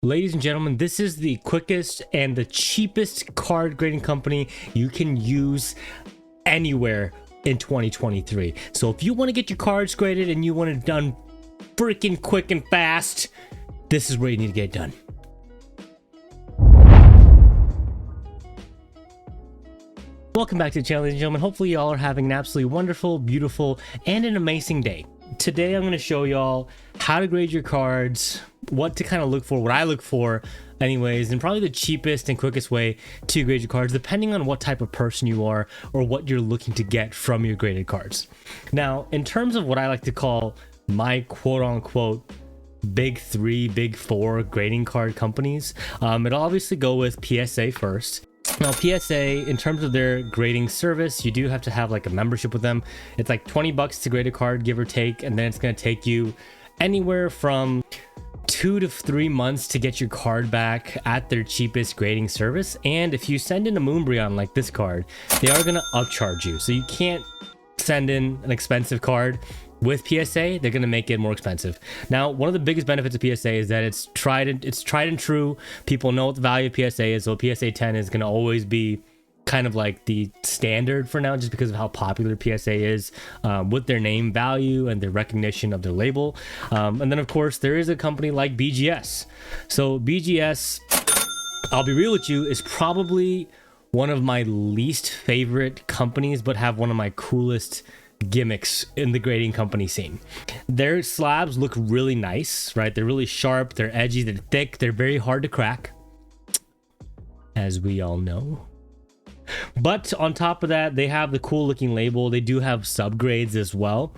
Ladies and gentlemen, this is the quickest and the cheapest card grading company you can use anywhere in 2023. So if you want to get your cards graded and you want it done freaking quick and fast, this is where you need to get it done. Welcome back to the channel, ladies and gentlemen. Hopefully y'all are having an absolutely wonderful, beautiful, and an amazing day. Today I'm going to show y'all how to grade your cards, what to kind of look for, what I look for anyways, and probably the cheapest and quickest way to grade your cards depending on what type of person you are or what you're looking to get from your graded cards. Now, in terms of what I like to call my quote-unquote big three, big four grading card companies, it'll obviously go with PSA first. Now, PSA, in terms of their grading service, you do have to have like a membership with them. It's like 20 bucks to grade a card, give or take, and then it's going to take you anywhere from 2 to 3 months to get your card back at their cheapest grading service. And if you send in a Moonbreon like this card, they are going to upcharge you. So you can't send in an expensive card with PSA. They're going to make it more expensive. Now, one of the biggest benefits of PSA is that it's tried and true. People know what the value of PSA is, so PSA 10 is going to always be kind of like the standard for now, just because of how popular PSA is with their name value and their recognition of their label. And then, of course, there is a company like BGS. So BGS, I'll be real with you, is probably one of my least favorite companies, but have one of my coolest gimmicks in the grading company scene. Their slabs look really nice, right? They're really sharp, they're edgy, they're thick, they're very hard to crack, as we all know. But on top of that, they have the cool looking label. They do have subgrades as well.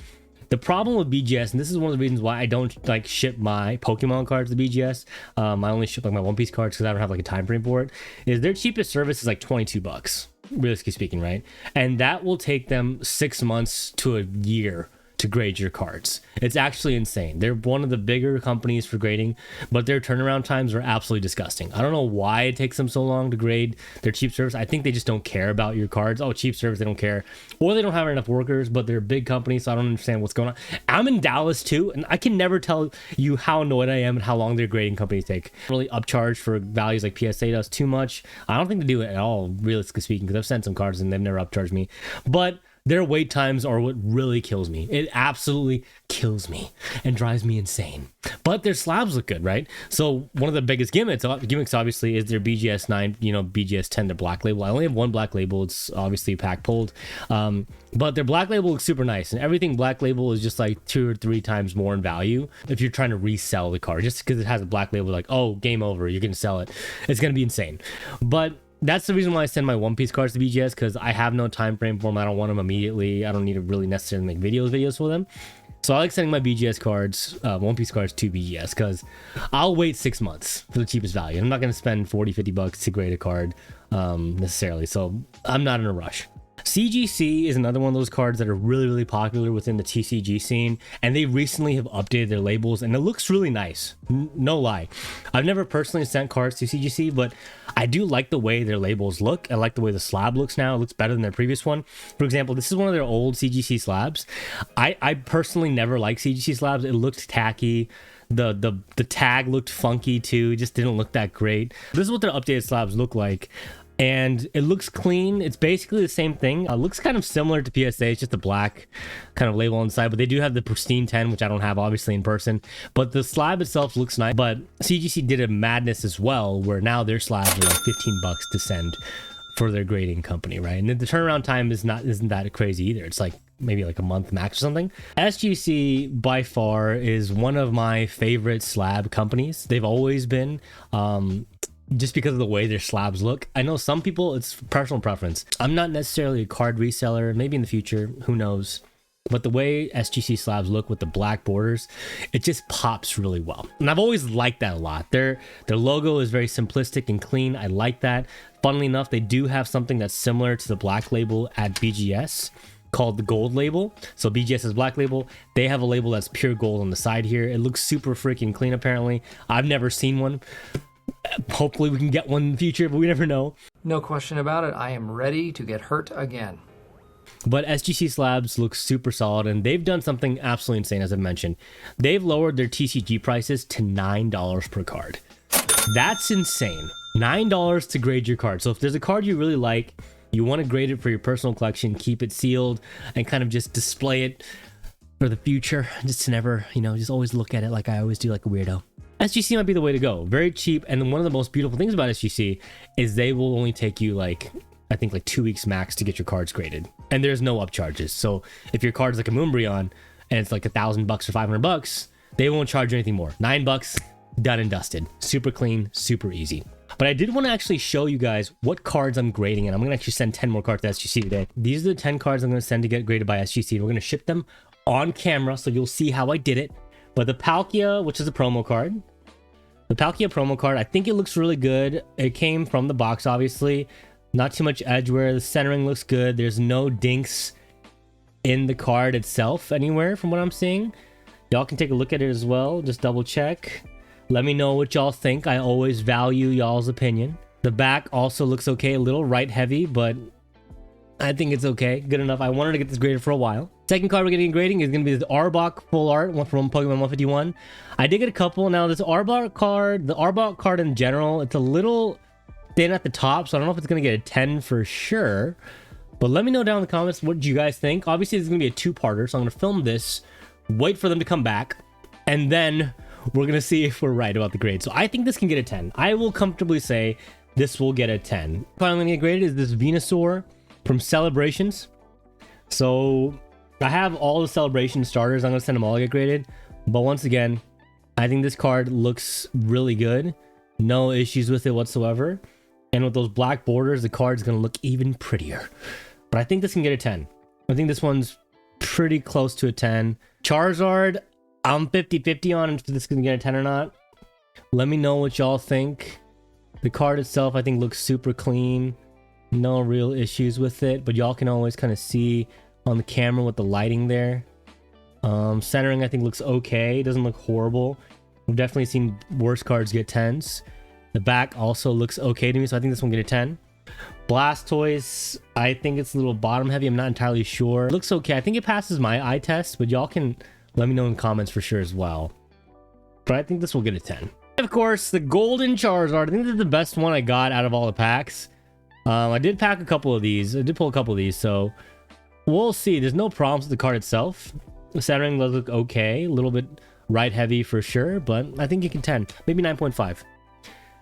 The problem with BGS, and this is one of the reasons why I don't like ship my Pokemon cards to BGS, I only ship like my One Piece cards because I don't have like a time frame for it, is their cheapest service is like 22 bucks, realistically speaking, right? And that will take them 6 months to a year to grade your cards. It's actually insane. They're one of the bigger companies for grading, but their turnaround times are absolutely disgusting. I don't know why it takes them so long to grade their cheap service. I think they just don't care about your cards. Oh, cheap service, they don't care. Or they don't have enough workers, but they're a big company, so I don't understand what's going on. I'm in Dallas too, and I can never tell you how annoyed I am and how long their grading companies take. Really upcharge for values like PSA does too much. I don't think they do it at all, realistically speaking, because I've sent some cards and they've never upcharged me. But their wait times are what really kills me. It absolutely kills me and drives me insane. But their slabs look good, right? So one of the biggest gimmicks obviously is their BGS 9, BGS 10, their black label. I only have one black label. It's obviously pack pulled. But their black label looks super nice, and everything black label is just like 2 or 3 times more in value if you're trying to resell the card. Just because it has a black label, like, oh, game over, you're gonna sell it. It's gonna be insane. But that's the reason why I send my One Piece cards to BGS, because I have no time frame for them. I don't want them immediately. I don't need to really necessarily make videos for them. So I like sending my BGS cards, One Piece cards to BGS, because I'll wait 6 months for the cheapest value. I'm not going to spend 40-50 bucks to grade a card necessarily. So I'm not in a rush. CGC is another one of those cards that are really, really popular within the TCG scene, and they recently have updated their labels, and it looks really nice. No lie. I've never personally sent cards to CGC, but I do like the way their labels look. I like the way the slab looks now. It looks better than their previous one. For example, this is one of their old CGC slabs. I personally never liked CGC slabs. It looked tacky. The tag looked funky too. It just didn't look that great. This is what their updated slabs look like. And it looks clean. It's basically the same thing. It looks kind of similar to PSA. It's just a black kind of label on the side, but they do have the pristine 10, which I don't have obviously in person. But the slab itself looks nice. But CGC did a madness as well, where now their slabs are like 15 bucks to send for their grading company, right? And the turnaround time isn't that crazy either. It's like maybe like a month max or something. SGC by far is one of my favorite slab companies. They've always been. Just because of the way their slabs look. I know some people, it's personal preference. I'm not necessarily a card reseller, maybe in the future, who knows. But the way SGC slabs look with the black borders, it just pops really well. And I've always liked that a lot. Their logo is very simplistic and clean. I like that. Funnily enough, they do have something that's similar to the black label at BGS called the gold label. So BGS is black label. They have a label that's pure gold on the side here. It looks super freaking clean apparently. I've never seen one. Hopefully we can get one in the future, but we never know. No question about it, I am ready to get hurt again. But SGC slabs look super solid, and they've done something absolutely insane, as I mentioned. They've lowered their TCG prices to $9 per card. That's insane. $9 to grade your card. So if there's a card you really like, you want to grade it for your personal collection, keep it sealed, and kind of just display it for the future. Just to never, just always look at it like I always do, like a weirdo. SGC might be the way to go. Very cheap, and one of the most beautiful things about SGC is they will only take you I think 2 weeks max to get your cards graded, and there's no upcharges. So if your card's like a Moonbreon and it's like $1,000 or $500, they won't charge you anything more. $9, done and dusted. Super clean, super easy. But I did want to actually show you guys what cards I'm grading, and I'm gonna actually send 10 more cards to SGC today. These are the 10 cards I'm gonna send to get graded by SGC. We're gonna ship them on camera, so you'll see how I did it. But the Palkia, which is a promo card, I think it looks really good. It came from the box, obviously. Not too much edge wear. The centering looks good. There's no dinks in the card itself anywhere from what I'm seeing. Y'all can take a look at it as well. Just double check. Let me know what y'all think. I always value y'all's opinion. The back also looks okay. A little right heavy, but I think it's okay. Good enough. I wanted to get this graded for a while. Second card we're getting grading is going to be the Arbok full art, one from Pokemon 151. I did get a couple. Now this Arbok card, the Arbok card in general, it's a little thin at the top, so I don't know if it's going to get a 10 for sure. But let me know down in the comments what you guys think. Obviously, this is going to be a two-parter, so I'm going to film this, wait for them to come back, and then we're going to see if we're right about the grade. So I think this can get a 10. I will comfortably say this will get a 10. What I'm going to get graded is this Venusaur from Celebrations. So I have all the Celebration starters. I'm going to send them all to get graded. But once again, I think this card looks really good. No issues with it whatsoever. And with those black borders, the card's going to look even prettier. But I think this can get a 10. I think this one's pretty close to a 10. Charizard, I'm 50-50 on if this is going to get a 10 or not. Let me know what y'all think. The card itself, I think, looks super clean. No real issues with it. But y'all can always kind of see on the camera with the lighting there. Centering, I think, looks okay. It doesn't look horrible. We've definitely seen worse cards get 10s. The back also looks okay to me, so I think this one get a 10. Blastoise, I think it's a little bottom heavy. I'm not entirely sure. It looks okay. I think it passes my eye test, but y'all can let me know in the comments for sure as well. But I think this will get a 10. Of course, the Golden Charizard. I think this is the best one I got out of all the packs. I did pack a couple of these. I did pull a couple of these, so we'll see. There's no problems with the card itself. The centering does look okay. A little bit right heavy for sure, but I think it can 10. Maybe 9.5.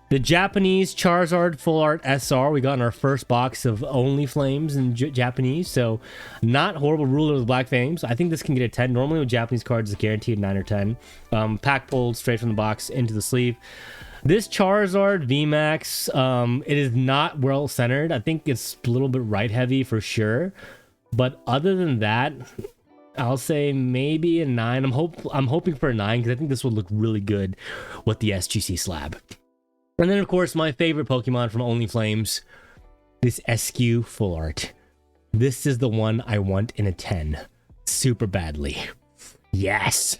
The Japanese Charizard Full Art SR, we got in our first box of Only Flames in Japanese, so not horrible. Ruler with Black Flames. I think this can get a 10. Normally with Japanese cards, it's guaranteed 9 or 10. Pack pulled straight from the box into the sleeve. This Charizard VMAX, it is not well centered. I think it's a little bit right heavy for sure, but other than that, I'll say maybe a 9. I'm hoping for a 9 because I think this would look really good with the SGC slab. And then, of course, my favorite Pokemon from Only Flames, this SQ Full Art. This is the one I want in a 10 super badly. Yes.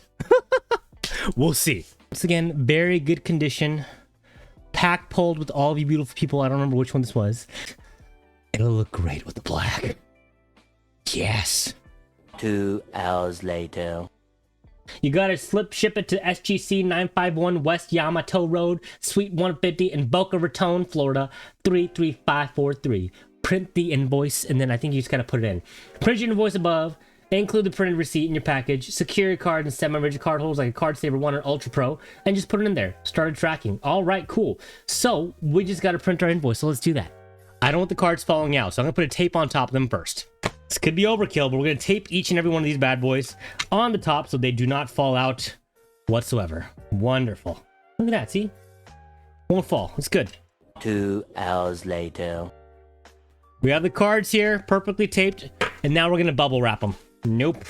We'll see. Once again, very good condition. Pack pulled with all of you beautiful people. I don't remember which one this was. It'll look great with the black. Yes. 2 hours later. You gotta ship it to SGC 951 West Yamato Road, Suite 150 in Boca Raton, Florida, 33543. Print the invoice, and then I think you just gotta put it in. Print your invoice above, include the printed receipt in your package, secure your card and semi-rigid card holders like a Card Saver 1 or Ultra Pro, and just put it in there. Started tracking. All right, cool. So we just gotta print our invoice, so let's do that. I don't want the cards falling out, so I'm gonna put a tape on top of them first. This could be overkill, but we're going to tape each and every one of these bad boys on the top so they do not fall out whatsoever. Wonderful. Look at that, see? Won't fall. It's good. 2 hours later. We have the cards here, perfectly taped, and now we're going to bubble wrap them. Nope.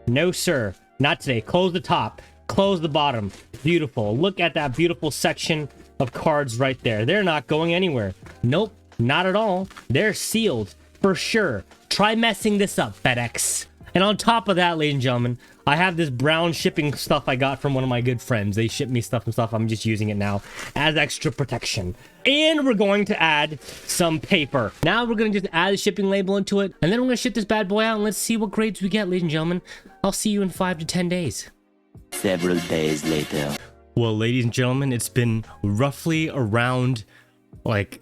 No, sir. Not today. Close the top. Close the bottom. Beautiful. Look at that beautiful section of cards right there. They're not going anywhere. Nope. Not at all. They're sealed. For sure. Try messing this up, FedEx. And on top of that, ladies and gentlemen, I have this brown shipping stuff I got from one of my good friends. They shipped me stuff and stuff. I'm just using it now as extra protection. And we're going to add some paper. Now we're going to just add a shipping label into it. And then we're going to ship this bad boy out and let's see what grades we get, ladies and gentlemen. I'll see you in 5 to 10 days. Several days later. Well, ladies and gentlemen, it's been roughly around like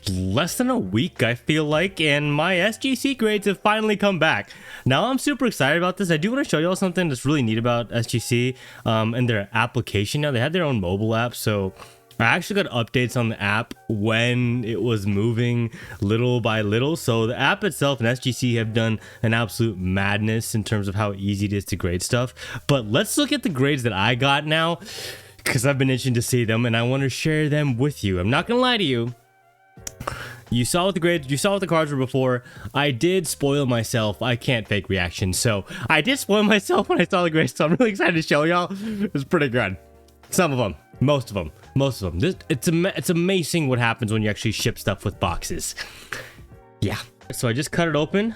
less than a week, I feel like, and my SGC grades have finally come back. Now I'm super excited about this. I do want to show y'all something that's really neat about SGC and their application. Now they had their own mobile app, so I actually got updates on the app when it was moving little by little. So the app itself and SGC have done an absolute madness in terms of how easy it is to grade stuff. But let's look at the grades that I got now, because I've been itching to see them and I want to share them with you. I'm not gonna lie to you. You saw what the grades, you saw what the cards were before. I did spoil myself. I can't fake reaction. So I did spoil myself when I saw the grades. So I'm really excited to show y'all. It's pretty good. Some of them, most of them. It's amazing what happens when you actually ship stuff with boxes. Yeah. So I just cut it open.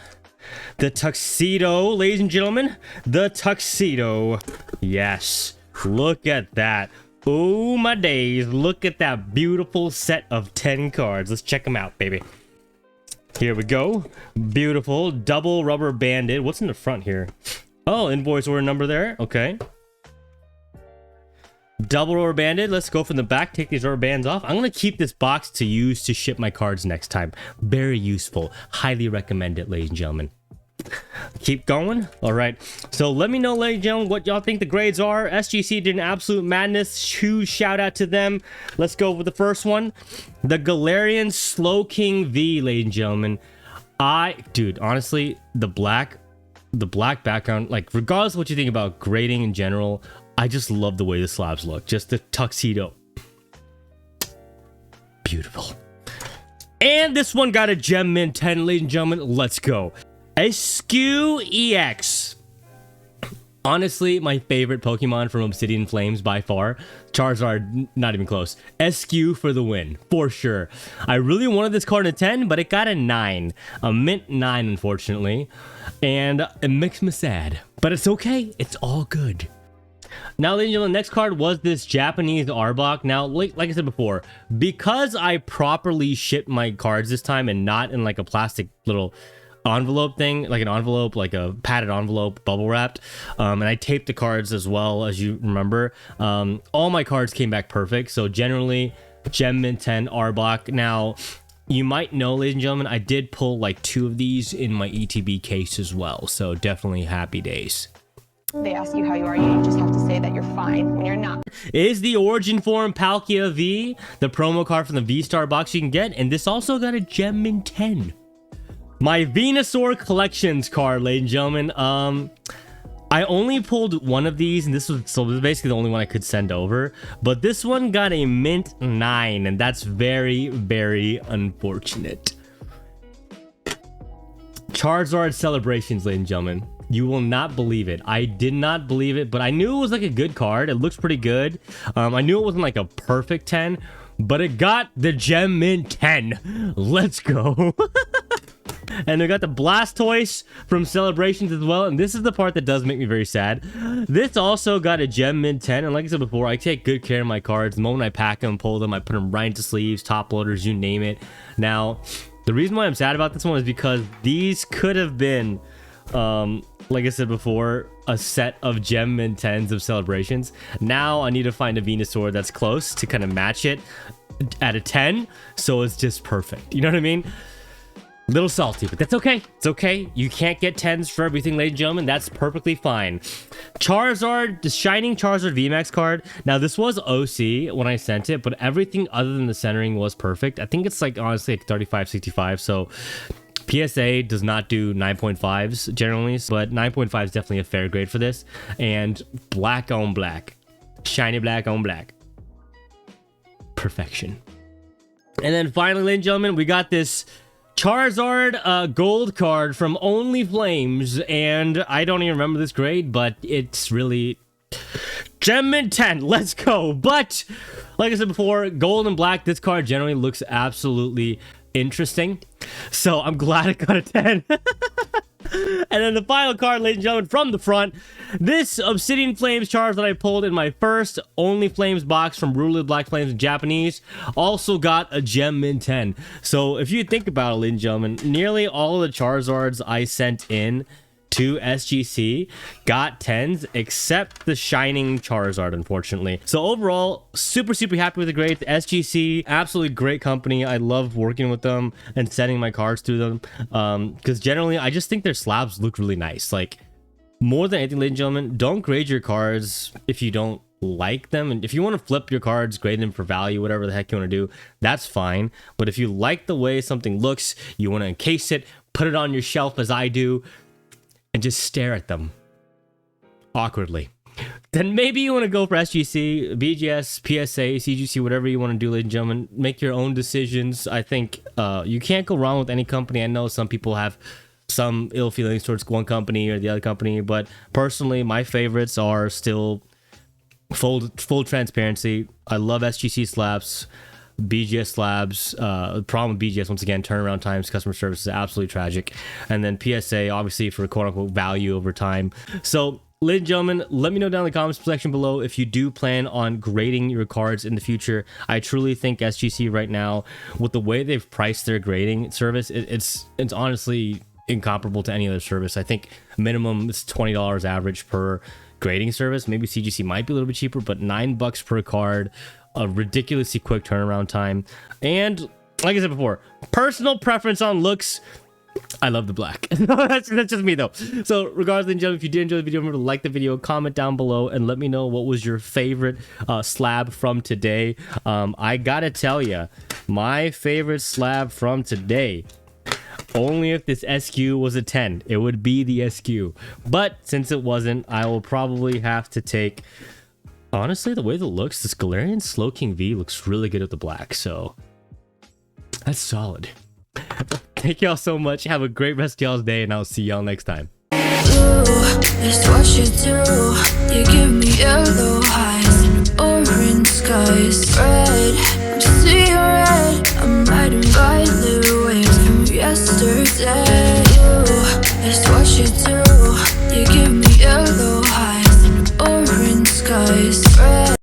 The tuxedo, ladies and gentlemen, the tuxedo. Yes. Look at that. Oh my days, look at that beautiful set of 10 cards. Let's check them out, baby. Here we go. Beautiful, double rubber banded. What's in the front here? Oh, invoice order number there. Okay. Double rubber banded. Let's go from the back. Take these rubber bands off. I'm going to keep this box to use to ship my cards next time. Very useful. Highly recommend it, ladies and gentlemen. Keep going. All right, so let me know, ladies and gentlemen, what y'all think the grades are. SGC did an absolute madness. Huge shout out to them. Let's go with the first one, the Galarian Slow King V, ladies and gentlemen. Dude, honestly, the black background, like regardless of what you think about grading in general, I just love the way the slabs look. Just the tuxedo, beautiful. And this one got a gem mint 10, ladies and gentlemen. Let's go. Eskew EX. Honestly, my favorite Pokemon from Obsidian Flames by far. Charizard, not even close. Eskew for the win, for sure. I really wanted this card in a 10, but it got a 9. A mint 9, unfortunately. And it makes me sad. But it's okay. It's all good. Now, ladies and gentlemen, the next card was this Japanese Arbok. Now, like I said before, because I properly shipped my cards this time and not in like a plastic little envelope thing, like an envelope, like a padded envelope, bubble wrapped, and I taped the cards as well, as you remember. All my cards came back perfect. So generally, Gem Mint 10 Arbok. Now, you might know, ladies and gentlemen, I did pull like 2 of these in my ETB case as well. So definitely happy days. They ask you how you are, you just have to say that you're fine when you're not. Is the Origin Form Palkia V, the promo card from the V-Star box you can get, and this also got a Gem Mint 10. My Venusaur Collections card, ladies and gentlemen. I only pulled one of these, and this was basically the only one I could send over. But this one got a mint 9, and that's very, very unfortunate. Charizard Celebrations, ladies and gentlemen. You will not believe it. I did not believe it, but I knew it was like a good card. It looks pretty good. I knew it wasn't like a perfect 10, but it got the Gem Mint 10. Let's go. And we got the Blastoise from Celebrations as well. And this is the part that does make me very sad. This also got a Gem Mint 10. And like I said before, I take good care of my cards. The moment I pack them, pull them, I put them right into sleeves, top loaders, you name it. Now, the reason why I'm sad about this one is because these could have been, like I said before, a set of Gem Mint 10s of Celebrations. Now I need to find a Venusaur that's close to kind of match it at a 10. So it's just perfect. You know what I mean? Little salty, but that's okay. It's okay. You can't get 10s for everything, ladies and gentlemen. That's perfectly fine. Charizard, the Shining Charizard VMAX card. Now, this was OC when I sent it, but everything other than the centering was perfect. I think it's like, honestly, like 35, 65. So PSA does not do 9.5s generally, but 9.5 is definitely a fair grade for this. And black on black. Shiny black on black. Perfection. And then finally, ladies and gentlemen, we got this Charizard gold card from Only Flames, and I don't even remember this grade, but it's really Gem Mint 10. Let's go. But like I said before, gold and black, this card generally looks absolutely interesting, so I'm glad it got a 10. And then the final card, ladies and gentlemen, from the front, this Obsidian Flames Charizard that I pulled in my first Only Flames box from Ruled Black Flames in Japanese also got a gem min 10. So if you think about it, ladies and gentlemen, nearly all of the Charizards I sent in to SGC got 10s except the Shining Charizard, unfortunately. So overall, super happy with the grade. The SGC, absolutely great company. I love working with them and sending my cards through them, because generally I just think their slabs look really nice. Like, more than anything, ladies and gentlemen, don't grade your cards if you don't like them. And if you want to flip your cards, grade them for value, whatever the heck you want to do, that's fine. But if you like the way something looks, you want to encase it, put it on your shelf as I do, and just stare at them awkwardly, then maybe you want to go for SGC, BGS, PSA, CGC, whatever you want to do, ladies and gentlemen. Make your own decisions. I think you can't go wrong with any company. I know some people have some ill feelings towards one company or the other company, but personally, my favorites are still full transparency. I love SGC slabs, BGS slabs. The problem with BGS, once again, turnaround times, customer service is absolutely tragic. And then PSA, obviously, for quote-unquote value over time. So, ladies and gentlemen, let me know down in the comments section below if you do plan on grading your cards in the future. I truly think SGC right now, with the way they've priced their grading service, it's honestly incomparable to any other service. I think minimum is $20 average per grading service. Maybe CGC might be a little bit cheaper, but $9 per card, a ridiculously quick turnaround time, and like I said before, personal preference on looks. I love the black. that's just me though. So regardless, ladies and gentlemen, if you did enjoy the video, remember to like the video, comment down below, and let me know what was your favorite slab from today. I gotta tell you, my favorite slab from today, only if this SQ was a 10, it would be the SQ. But since it wasn't, I will probably have to take, honestly, the way that looks, this Galarian Slowking V looks really good with the black, so that's solid. Thank y'all so much. Have a great rest of y'all's day, and I'll see y'all next time. It's what you do. You give me yellow eyes and orange skies. Red, I'm